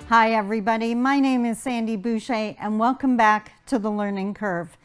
Hi everybody, my name is Sandy Boucher and welcome back to The Learning Curve.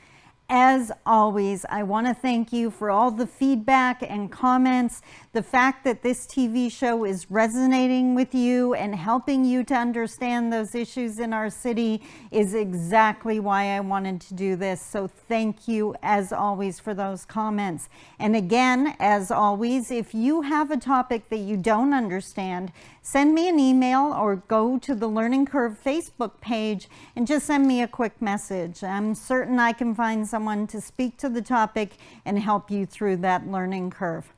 As always, I want to thank you for all the feedback and comments. The fact that this TV show is resonating with you and helping you to understand those issues in our city is exactly why I wanted to do this. So thank you as always for those comments. And again, as always, if you have a topic that you don't understand, send me an email or go to the Learning Curve Facebook page and just send me a quick message. I'm certain I can find someone to speak to the topic and help you through that learning curve.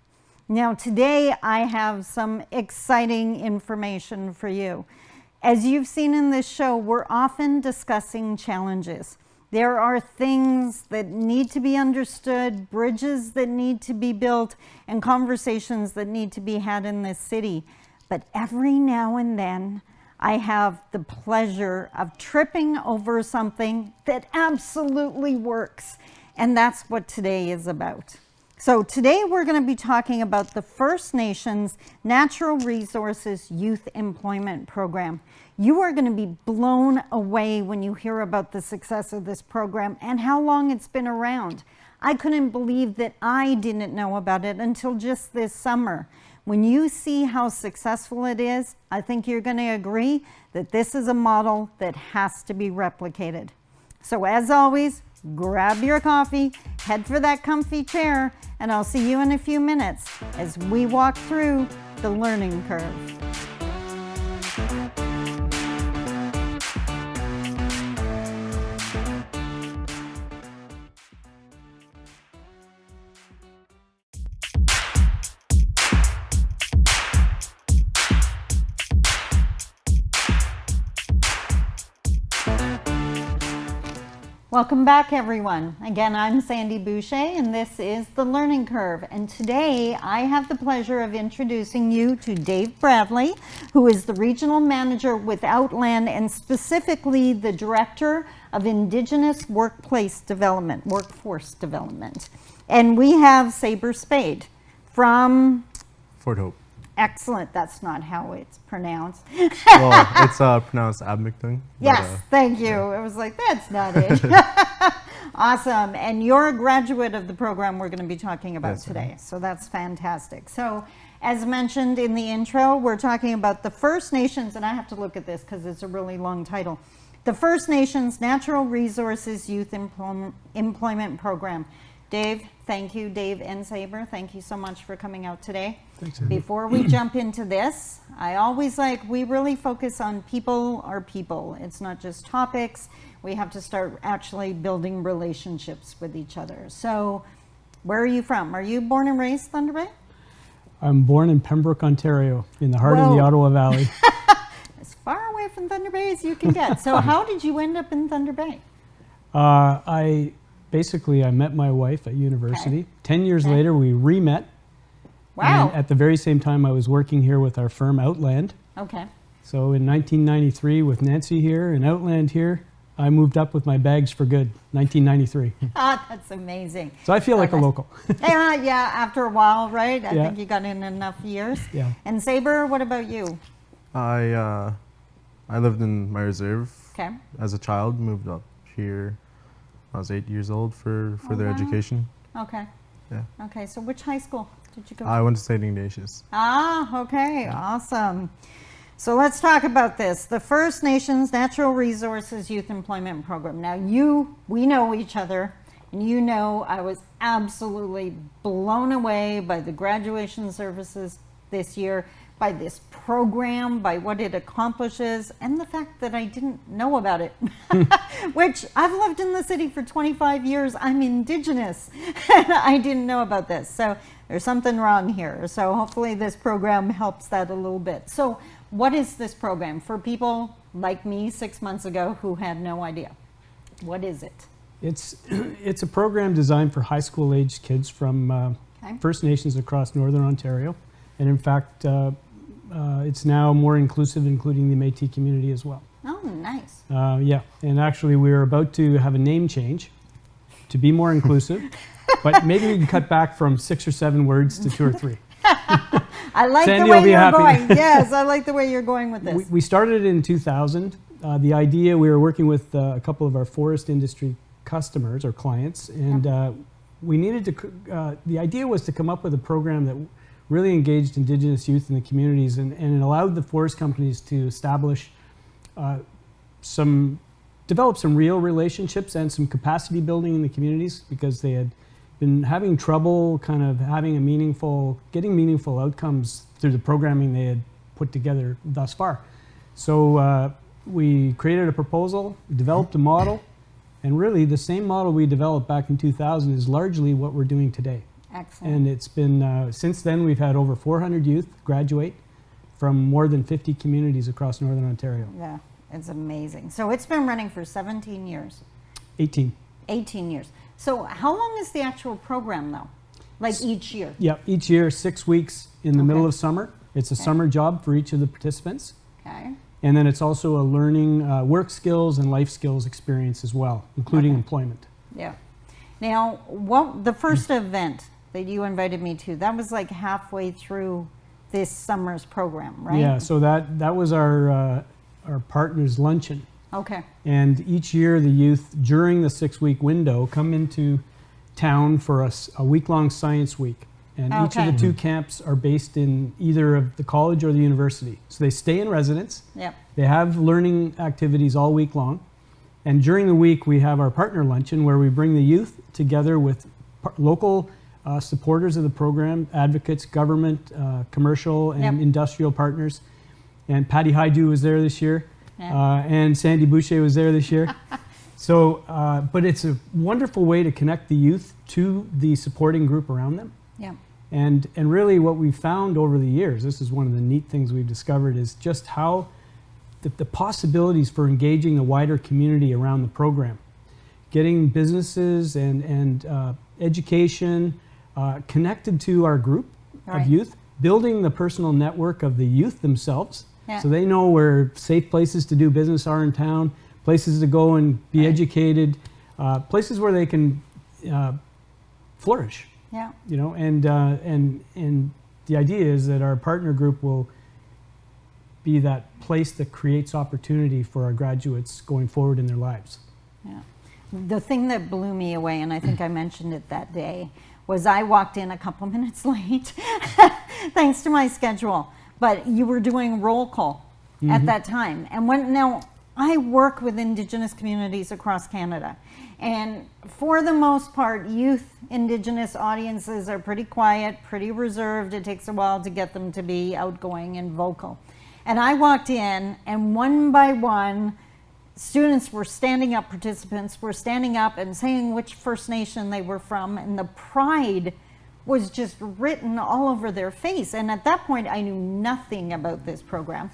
Now today I have some exciting information for you. As you've seen in this show, we're often discussing challenges. There are things that need to be understood, bridges that need to be built, and conversations that need to be had in this city. But every now and then, I have the pleasure of tripping over something that absolutely works. And that's what today is about. So today we're going to be talking about the First Nations Natural Resources Youth Employment Program. You are going to be blown away when you hear about the success of this program and how long it's been around. I couldn't believe that I didn't know about it until just this summer. When you see how successful it is, I think you're going to agree that this is a model that has to be replicated. So as always, grab your coffee, head for that comfy chair, and I'll see you in a few minutes as we walk through the learning curve. Welcome back everyone. Again, I'm Sandy Boucher and this is The Learning Curve. And today I have the pleasure of introducing you to Dave Bradley, who is the Regional Manager with Outland and specifically the Director of Indigenous Workforce Development. And we have Saber Spade from Fort Hope. Excellent. That's not how it's pronounced. Well, it's pronounced Abmictung. Yes, thank you. Yeah. It was like, that's not it. Awesome. And you're a graduate of the program we're going to be talking about today. Right. So that's fantastic. So as mentioned in the intro, we're talking about the First Nations, and I have to look at this because it's a really long title. The First Nations Natural Resources Youth Employment Program. Dave, thank you. Dave and Saber, thank you so much for coming out today. Thanks. Before we jump into this, I always we really focus on people are people. It's not just topics. We have to start actually building relationships with each other. So where are you from? Are you born and raised Thunder Bay? I'm born in Pembroke, Ontario, in the heart of the Ottawa Valley. As far away from Thunder Bay as you can get. So how did you end up in Thunder Bay? I met my wife at university. Okay. 10 years later, we re-met. Wow. And at the very same time, I was working here with our firm, Outland. Okay. So in 1993, with Nancy here and Outland here, I moved up with my bags for good, 1993. That's amazing. So I feel like a local. Yeah, after a while, right? I think you got in enough years. Yeah. And Saber, what about you? I lived in my reserve as a child, moved up here. I was 8 years old for their education. Okay. Yeah. Okay, so which high school did you go to? I went to St. Ignatius. Okay, awesome. So let's talk about this. The First Nations Natural Resources Youth Employment Program. Now we know each other, and you know I was absolutely blown away by the graduation services this year, by this program, by what it accomplishes, and the fact that I didn't know about it, which I've lived in the city for 25 years. I'm Indigenous, and I didn't know about this. So there's something wrong here. So hopefully this program helps that a little bit. So what is this program for people like me 6 months ago who had no idea? What is it? It's a program designed for high school aged kids from First Nations across Northern Ontario. And in fact, it's now more inclusive, including the Métis community as well. Oh, nice. Yeah, and actually we're about to have a name change to be more inclusive, but maybe we can cut back from 6 or 7 words to 2 or 3. I like Sandy the will way be you're happy. going. Yes, I like the way you're going with this. We started it in 2000. The idea, we were working with a couple of our forest industry customers or clients, and we needed to, the idea was to come up with a program that really engaged Indigenous youth in the communities, and it allowed the forest companies to establish develop some real relationships and some capacity building in the communities, because they had been having trouble kind of having getting meaningful outcomes through the programming they had put together thus far. So we created a proposal, developed a model, and really the same model we developed back in 2000 is largely what we're doing today. Excellent. And it's been, since then we've had over 400 youth graduate from more than 50 communities across Northern Ontario. Yeah, it's amazing. So it's been running for 17 years. 18. 18 years. So how long is the actual program though? Like each year? Yeah, each year, 6 weeks in the middle Okay. of summer. It's a summer job for each of the participants. Okay. And then it's also a learning work skills and life skills experience as well, including employment. Yeah. Now, the first event that you invited me to, that was like halfway through this summer's program, right? Yeah, so that was our Partners Luncheon. Okay. And each year the youth, during the 6-week window, come into town for a week-long science week. And each of Okay. the 2 camps are based in either of the college or the university. So they stay in residence. Yep. They have learning activities all week long. And during the week, we have our Partner Luncheon, where we bring the youth together with local supporters of the program, advocates, government, commercial, and Yep. industrial partners. And Patty Haidu was there this year, Yeah. and Sandy Boucher was there this year. So, but it's a wonderful way to connect the youth to the supporting group around them. Yeah. And really what we've found over the years, this is one of the neat things we've discovered, is just how the possibilities for engaging a wider community around the program. Getting businesses and education connected to our group Right. of youth, building the personal network of the youth themselves, Yeah. so they know where safe places to do business are in town, places to go and be Right. educated, places where they can flourish. Yeah. You know, and the idea is that our partner group will be that place that creates opportunity for our graduates going forward in their lives. Yeah. The thing that blew me away, and I think I mentioned it that day, was I walked in a couple minutes late, thanks to my schedule. But you were doing roll call at that time. And now I work with Indigenous communities across Canada. And for the most part, youth Indigenous audiences are pretty quiet, pretty reserved. It takes a while to get them to be outgoing and vocal. And I walked in, and one by one, students were standing up, participants were standing up and saying which First Nation they were from, and the pride was just written all over their face. And at that point, I knew nothing about this program.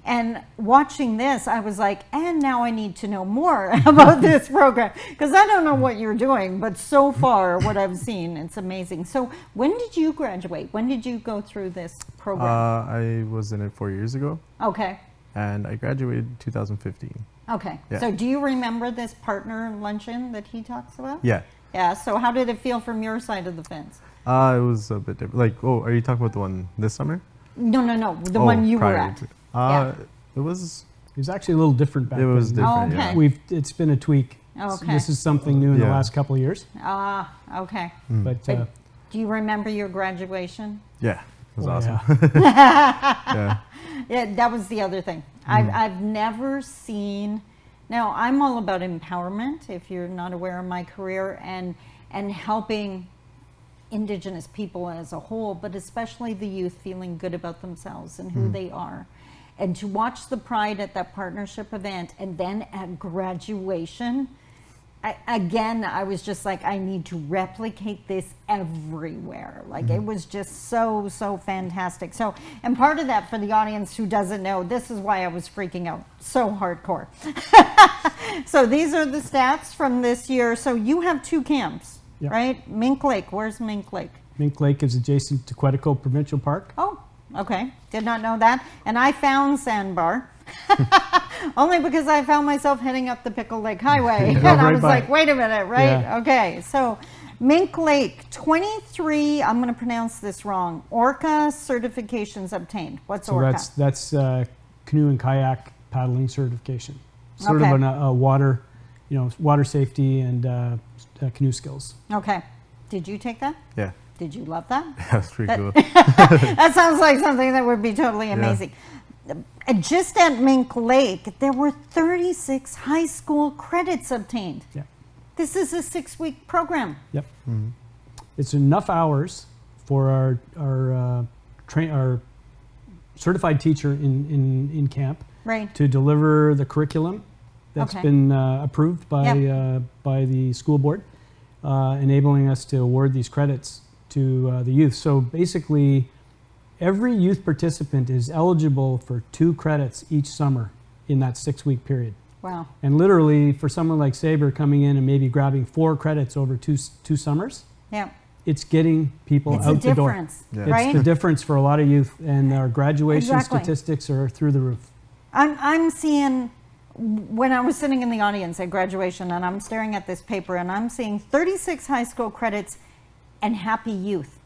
And watching this, I was like, and now I need to know more about this program, because I don't know what you're doing, but so far, what I've seen, it's amazing. So when did you graduate? When did you go through this program? I was in it 4 years ago, Okay. and I graduated 2015. Okay. Yeah. So do you remember this partner luncheon that he talks about? Yeah. Yeah. So how did it feel from your side of the fence? It was a bit different. Like, are you talking about the one this summer? No. The one you were prior at. to- Yeah. It was. It was actually a little different back It was then. different. okay. Yeah. It's been a tweak. Okay. This is something new in the Yeah. last couple of years. Ah, okay. But But do you remember your graduation? Yeah. It was oh, awesome. yeah. Yeah. Yeah, that was the other thing. I've never seen. Now I'm all about empowerment. If you're not aware of my career, and helping Indigenous people as a whole, but especially the youth feeling good about themselves and who they are. And to watch the pride at that partnership event, and then at graduation, I was just like, I need to replicate this everywhere. Like it was just so fantastic. So, and part of that, for the audience who doesn't know, this is why I was freaking out so hardcore. So these are the stats from this year. So you have 2 camps, Yeah. right? Mink Lake, where's Mink Lake? Mink Lake is adjacent to Quetico Provincial Park. Oh, okay. Did not know that. And I found Sandbar. Only because I found myself heading up the Pickle Lake Highway. And I right was by like, wait a minute, right? Yeah. Okay. So, Mink Lake, 23, I'm going to pronounce this wrong, Orca certifications obtained. What's So Orca? that's canoe and kayak paddling certification. Sort Okay. of a water, water safety and canoe skills. Okay. Did you take that? Yeah. Did you love that? That's pretty cool. That sounds like something that would be totally amazing. Just at Mink Lake, there were 36 high school credits obtained. Yeah. This is a 6-week program. Yep. It's enough hours for our certified teacher in camp Right. to deliver the curriculum that's Okay. been approved by by the school board, enabling us to award these credits to the youth. So basically, every youth participant is eligible for 2 credits each summer in that 6-week period. Wow. And literally, for someone like Saber coming in and maybe grabbing 4 credits over two summers, Yeah. it's getting people It's out a the door. difference, Yeah. right? It's the difference for a lot of youth, and our graduation Exactly. statistics are through the roof. I'm seeing, when I was sitting in the audience at graduation and I'm staring at this paper and I'm seeing 36 high school credits and happy youth.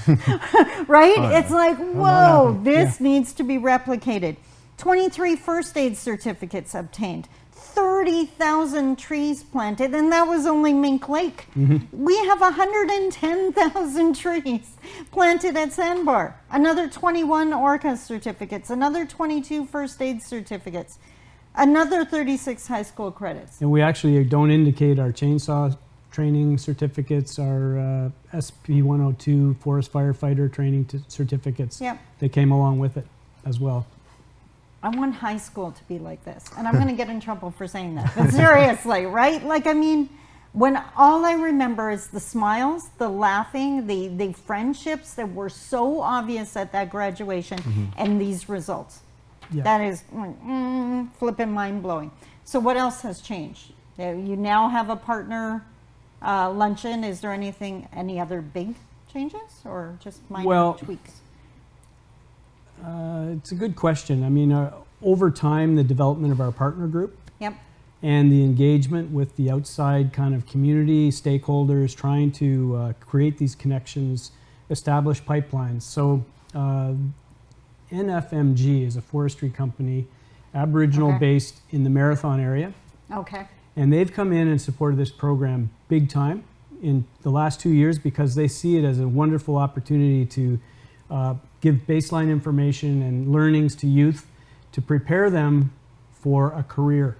Right? Oh, yeah. It's like, not whoa, happy. this needs to be replicated. 23 first aid certificates obtained. 30,000 trees planted, and that was only Mink Lake. We have 110,000 trees planted at Sandbar. Another 21 Orca certificates, another 22 first aid certificates, another 36 high school credits. And we actually don't indicate our chainsaw training certificates, our SP102 forest firefighter training certificates. Yep. They came along with it as well. I want high school to be like this, and I'm going to get in trouble for saying that. But seriously, right? Like, I mean, when all I remember is the smiles, the laughing, the friendships that were so obvious at that graduation, and these results. Yeah. That is flipping mind-blowing. So what else has changed? You now have a partner luncheon. Is there any other big changes, or just minor Well, tweaks? It's a good question. I mean, over time, the development of our partner group Yep. and the engagement with the outside kind of community stakeholders, trying to create these connections, establish pipelines. So NFMG is a forestry company, Aboriginal based in the Marathon area. Okay. And they've come in and supported this program big time in the last 2 years because they see it as a wonderful opportunity to give baseline information and learnings to youth to prepare them for a career.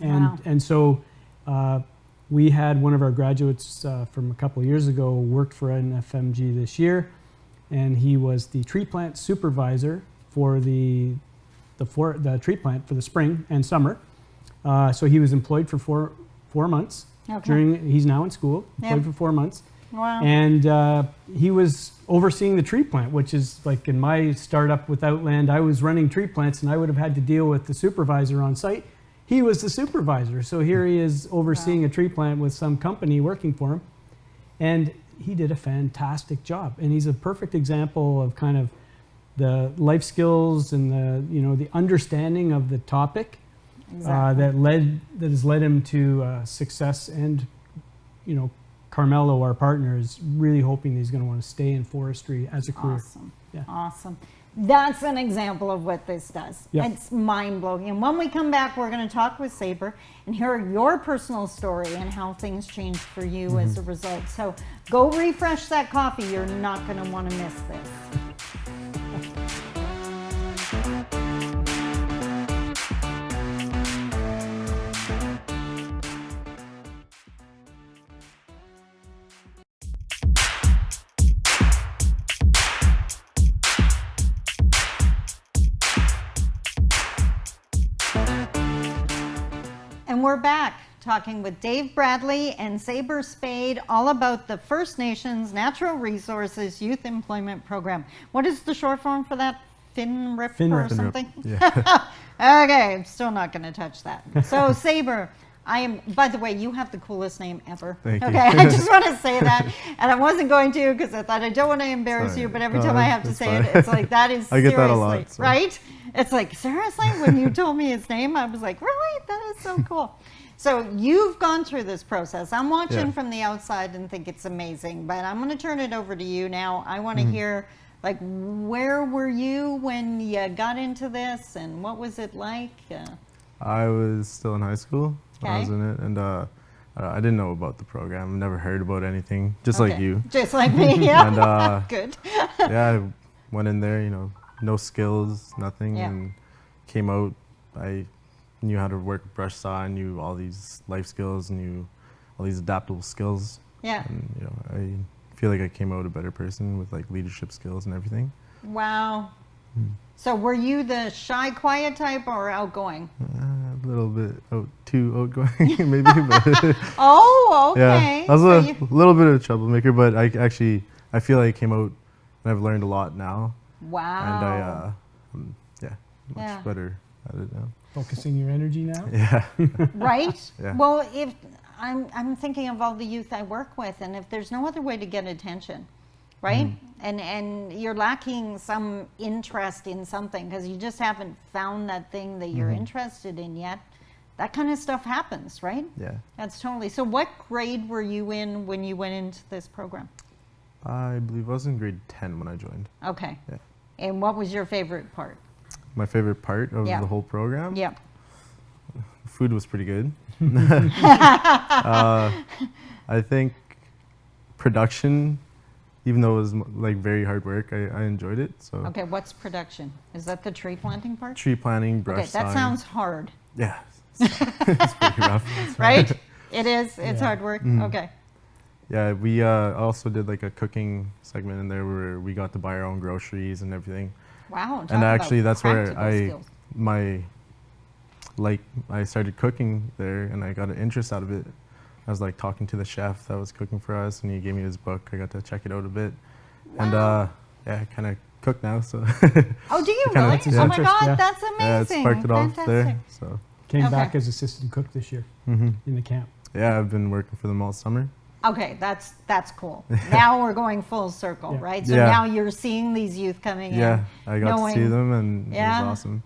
And, Wow. and so we had one of our graduates from a couple of years ago worked for NFMG this year, and he was the tree plant supervisor for the tree plant for the spring and summer. So he was employed for four months. Okay. He's now in school, employed Yep. for 4 months. Wow. And he was overseeing the tree plant, which is like in my startup with Outland, I was running tree plants and I would have had to deal with the supervisor on site. He was the supervisor. So here he is overseeing a tree plant with some company working for him. And he did a fantastic job. And he's a perfect example of kind of the life skills and the understanding of the topic Exactly. that has led him to success. And Carmelo, our partner, is really hoping he's going to want to stay in forestry as a career. Awesome. Yeah. Awesome. That's an example of what this does. Yeah. It's mind-blowing. And when we come back, we're going to talk with Saber and hear your personal story and how things changed for you as a result. So go refresh that coffee. You're not going to want to miss this. And we're back talking with Dave Bradley and Saber Spade all about the First Nations Natural Resources Youth Employment Program. What is the short form for that? FNNRYEP or FNNRYEP. something? Yeah. Okay, I'm still not going to touch that. So Saber, by the way, you have the coolest name ever. Thank you. Okay, I just want to say that. And I wasn't going to because I thought I don't want to embarrass Sorry. you, but every No, time I have to it's say fine. it, it's like, that is I get that a seriously, lot, so. right? It's like, seriously? When you told me his name, I was like, really? That is so cool. So you've gone through this process. I'm watching Yeah. from the outside and think it's amazing, but I'm going to turn it over to you now. I want to hear, like, where were you when you got into this, and what was it like? I was still in high school when I was Okay. in it, and I didn't know about the program. Never heard about anything, just like Okay. you. Just like me, yeah. And Good. yeah, I went in there, you know, no skills, nothing, Yeah. and came out. I knew how to work a brush saw, I knew all these life skills, knew all these adaptable skills, Yeah. and you know, I feel like I came out a better person with like leadership skills and everything. Wow. So were you the shy, quiet type or outgoing? A little bit too outgoing, maybe, but Oh, okay. yeah, I was So a you- little bit of a troublemaker, but I feel like I came out and I've learned a lot now, wow. and I'm, much Yeah. better at it now. Focusing your energy now? Yeah. Right? Yeah. Well, if I'm thinking of all the youth I work with, and if there's no other way to get attention, right? And you're lacking some interest in something because you just haven't found that thing that you're interested in yet, that kind of stuff happens, right? Yeah. That's totally. So what grade were you in when you went into this program? I believe I was in grade 10 when I joined. Okay. Yeah. And what was your favorite part? My favorite part of Yeah. the whole program? Yeah. Food was pretty good. I think production, even though it was like very hard work, I enjoyed it. So Okay, what's production? Is that the tree planting part? tree planting, brush Okay, that sawing. sounds hard, Yeah, it's pretty rough. right? It is. It's Yeah. hard work. Mhm. Okay. Yeah, we also did like a cooking segment in there where we got to buy our own groceries and everything. Wow. talk And actually, about that's where practical skills. I started cooking there, and I got an interest out of it. I was like talking to the chef that was cooking for us, and he gave me his book. I got to check it out a bit, and Wow. yeah, I kind of cook now. So Oh, do you kinda- really? That's his Oh my interest, God, yeah. that's yeah, it amazing. sparked it off Fantastic. there. So Came Okay. back as assistant cook this year mhm. in the camp. Yeah, I've been working for them all summer. Okay, that's cool. Now we're going full circle, Yeah. right? So Yeah. now you're seeing these youth coming Yeah, in. I got to see knowing- them, and Yeah. it was awesome.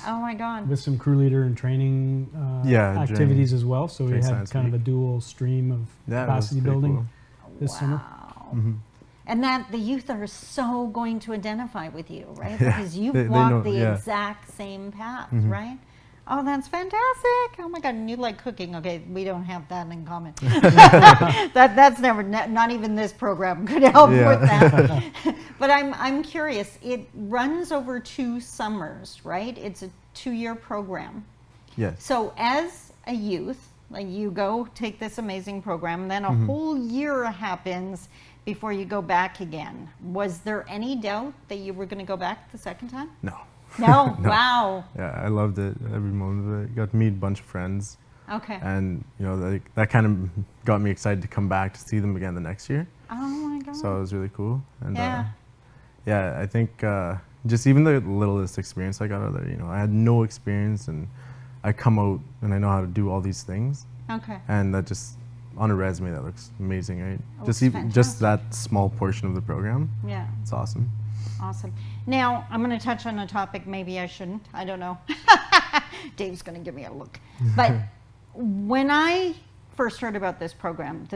Oh my God. With some crew leader and training Yeah, activities as well. So we during had Science kind of a Week. dual stream of Yeah, it was capacity pretty building cool. this summer. Wow. Mhm. And that the youth are so going to identify with you, right? Yeah, Because you've they walked know, the yeah. exact same path, Mhm. right? Oh, that's fantastic. Oh my God, and you like cooking. Okay, we don't have that in common. That's never, not even this program could help Yeah. with that. But I'm curious, it runs over 2 summers, right? It's a 2-year program. Yes. So as a youth, like you go take this amazing program, and then a Mm-hmm. whole year happens before you go back again. Was there any doubt that you were going to go back the second time? No. No? No. Wow. Yeah, I loved it every moment of it. Got to meet a bunch of friends, Okay. and you know that kind of got me excited to come back to see them again the next year. Oh my God. So it was really cool. And Yeah. yeah, I think just even the littlest experience I got out of there, you know, I had no experience, and I come out and I know how to do all these things, Okay. and that just on a resume that looks amazing, right? Oh, just it's even just that small portion of the program, Yeah. it's awesome. Awesome. Now, I'm going to touch on a topic maybe I shouldn't. I don't know. Dave's going to give me a look. But when I first heard about this program,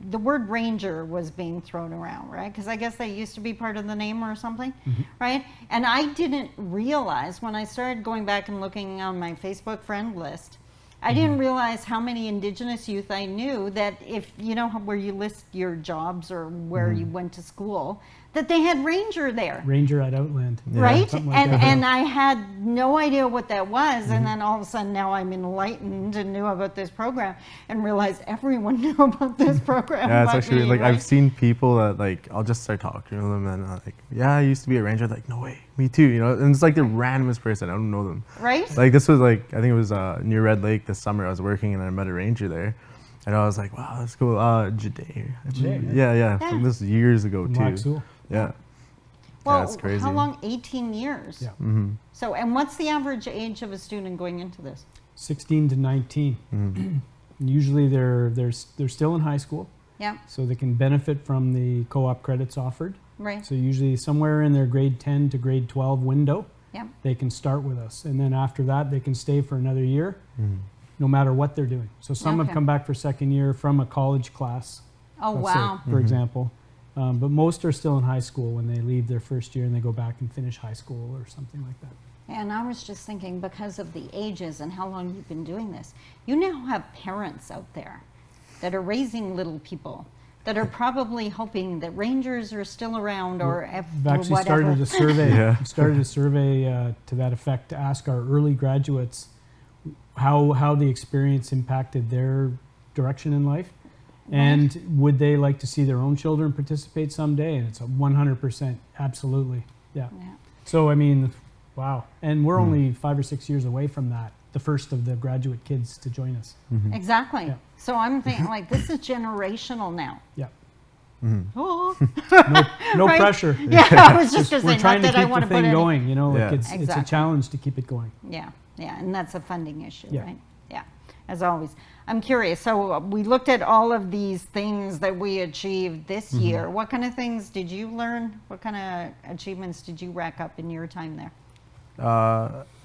the word ranger was being thrown around, right? Because I guess that used to be part of the name or something, right? And I didn't realize when I started going back and looking on my Facebook friend list, I didn't realize how many Indigenous youth I knew that if, you know, where you list your jobs or where you went to school, that they had ranger there. Ranger at Outland. Yeah. Right? Something like and that. and I had no idea what that was. And then all of a sudden now I'm enlightened and knew about this program and realized everyone knew about this program. Yeah, it's but actually me, like right? I've seen people that like I'll just start talking to them, and I'm like, yeah, I used to be a ranger. Like, no way, me too. You know, and it's like the randomest person. I don't know them. Right? Like this was like I think it was near Red Lake this summer. I was working and I met a ranger there, and I was like, wow, that's cool. Jade. Jade, Yeah, Yeah. This was years ago From too. Lac Seul. Yeah. Well, yeah, it's crazy. how long? 18 years. Yeah. Mm-hmm. So, and what's the average age of a student going into this? 16 to 19. Mm-hmm. Usually they're still in high school, Yeah, so they can benefit from the co-op credits offered. right. So usually somewhere in their grade 10 to grade 12 window, Yeah. they can start with us. And then after that, they can stay for another year. Mm-hmm. no matter what they're doing. So some have Okay. come back for second year from a college class, Oh, let's say, wow. for example. But most are still in high school when they leave their first year and they go back and finish high school or something like that. And I was just thinking, because of the ages and how long you've been doing this, you now have parents out there that are raising little people that are probably hoping that rangers are still around or We've actually whatever. started a survey. Yeah. We've started a survey to that effect to ask our early graduates how the experience impacted their direction in life, and would they like to see their own children participate someday? And it's a 100% absolutely, yeah. Yeah. So I mean, wow, and we're only 5 or 6 years away from that. The first of the graduate kids to join us. Exactly. Yeah. So I'm thinking, like, this is generational now. Yeah, Oh. no Right? pressure. Yeah, I was just going to We're say, trying not to that I keep want the to put thing any. going. You know, like Yeah. it's a Exactly. challenge to keep it going. Yeah, yeah, and that's a funding issue, Yeah. right? Yeah, as always. I'm curious, so we looked at all of these things that we achieved this year. What kind of things did you learn? What kind of achievements did you rack up in your time there?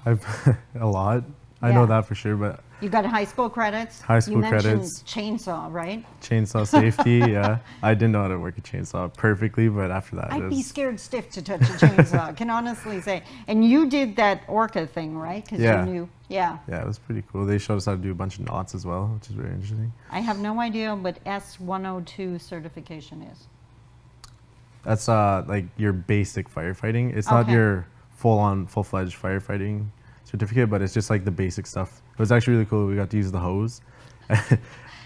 I've a lot. I Yeah. know that for sure, but You got high school credits? High school you mentioned credits. chainsaw, right? chainsaw safety, yeah. I didn't know how to work a chainsaw perfectly, but after that, I'd it be was, scared stiff to touch a chainsaw, I can honestly say. And you did that Orca thing, right? Because Yeah. you knew, yeah. yeah, it was pretty cool. They showed us how to do a bunch of knots as well, which is very interesting. I have no idea what S102 certification is. That's like your basic firefighting. It's not Okay. your full-fledged firefighting certificate, but it's just like the basic stuff. It was actually really cool. We got to use the hose.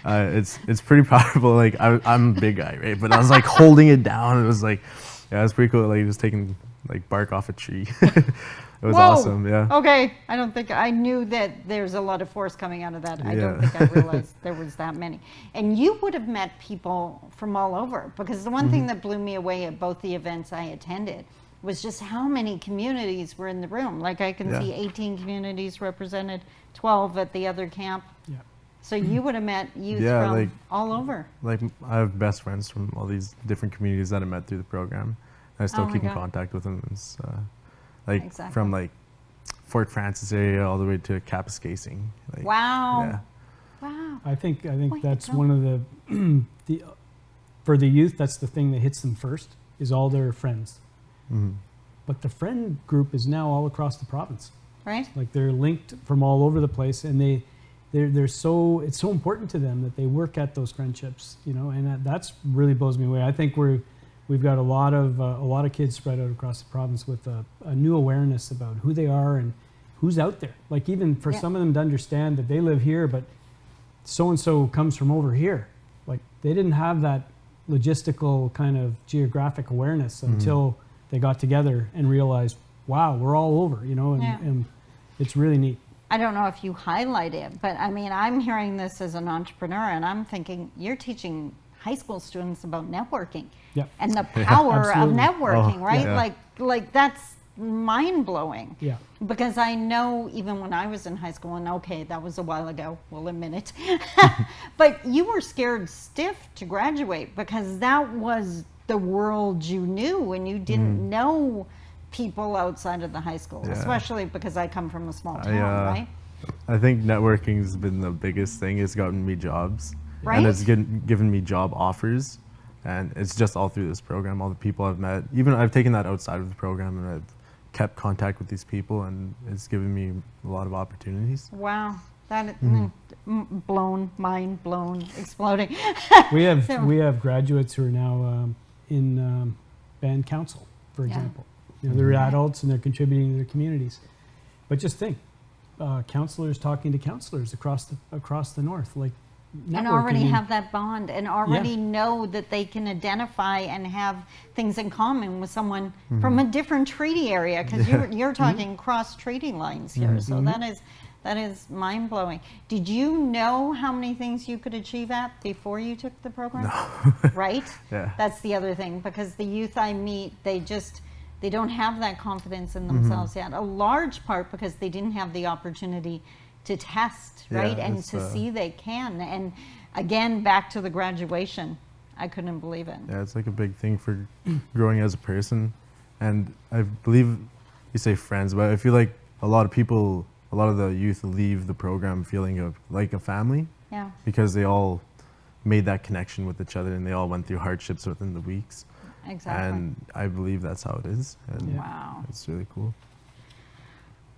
It's pretty powerful. Like I'm a big guy, right? But I was like holding it down. It was like, yeah, it was pretty cool. Like just taking like bark off a tree. It was Whoa! awesome. Yeah. Okay, I don't think I knew that there's a lot of force coming out of that. I don't Yeah. think I realized there was that many. And you would have met people from all over, because the one thing that blew me away at both the events I attended was just how many communities were in the room. Like I can Yeah. see 18 communities represented, 12 at the other camp. Yeah. So you would have met youth Yeah, from like- all over. Like I have best friends from all these different communities that I met through the program. I still Oh my keep in God. contact with them. It's, like Exactly. from like Fort Francis area all the way to Kapuskasing. Like, Wow. Yeah. Wow. I think Way to that's go. one of the for the youth, that's the thing that hits them first, is all their friends. But the friend group is now all across the province. Right? Like they're linked from all over the place, and they're so, it's so important to them that they work at those friendships, you know, and that's really blows me away. I think we've got a lot of kids spread out across the province with a new awareness about who they are and who's out there. Like even for Yeah. some of them to understand that they live here, but so and so comes from over here. Like they didn't have that logistical kind of geographic awareness until they got together and realized, wow, we're all over, you know, Yeah. and it's really neat. I don't know if you highlight it, but I mean, I'm hearing this as an entrepreneur, and I'm thinking you're teaching high school students about networking Yep. and the power of absolutely. networking, Oh, right? yeah. Like that's mind blowing. Yeah. Because I know even when I was in high school, and okay, that was a while ago, we'll admit it, but you were scared stiff to graduate because that was the world you knew, and you didn't know people outside of the high school, Yeah. especially because I come from a small town, right? I think networking's been the biggest thing. It's gotten me jobs, Right? and it's given me job offers, and it's just all through this program. All the people I've met, even I've taken that outside of the program, and I've kept contact with these people, and it's given me a lot of opportunities. Wow, that mind blown, exploding. We have So- we have graduates who are now in band council, for Yeah. example. You know, they're adults and they're contributing to their communities. But just think, counselors talking to counselors across the north, like And already networking. have that bond and already know that they can identify and have things in common with someone from a different treaty area, because you're talking cross treaty lines here. So that is mind blowing. Did you know how many things you could achieve at before you took the program? No. Right? Yeah. That's the other thing, because the youth I meet, they don't have that confidence in themselves yet. A large part because they didn't have the opportunity to test, Yeah, right? And it's, to see they can. And again, back to the graduation, I couldn't believe it. Yeah, it's like a big thing for growing as a person, and I believe you say friends, but I feel like a lot of people a lot of the youth leave the program feeling like a family Yeah. because they all made that connection with each other and they all went through hardships within the weeks. Exactly. And I believe that's how it is. And Wow. it's really cool.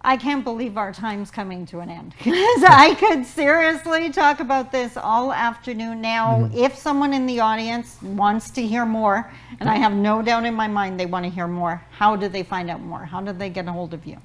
I can't believe our time's coming to an end because I could seriously talk about this all afternoon. Now, if someone in the audience wants to hear more, and I have no doubt in my mind they want to hear more, how do they find out more? How do they get a hold of you?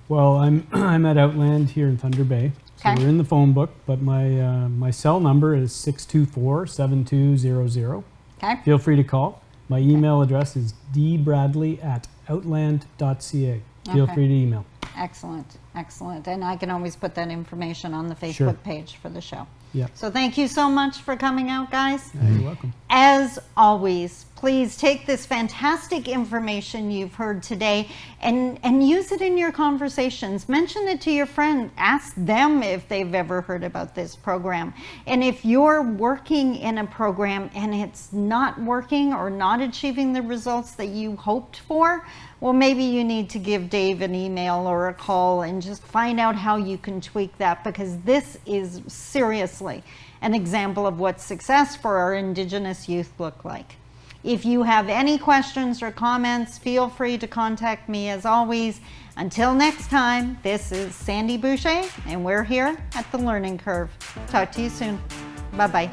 Well, I'm at Outland here in Thunder Bay. So Okay. we're in the phone book, but my cell number is 624-7200. Okay. Feel free to call. My email address is dbradley@outland.ca. Feel Okay. free to email. Excellent. Excellent. And I can always put that information on the Facebook Sure. page for the show. Yeah. So thank you so much for coming out, guys. You're welcome. As always, please take this fantastic information you've heard today and use it in your conversations. Mention it to your friend. Ask them if they've ever heard about this program. And if you're working in a program and it's not working or not achieving the results that you hoped for, well, maybe you need to give Dave an email or a call and just find out how you can tweak that, because this is seriously an example of what success for our Indigenous youth look like. If you have any questions or comments, feel free to contact me as always. Until next time, this is Sandy Boucher, and we're here at The Learning Curve. Talk to you soon. Bye-bye.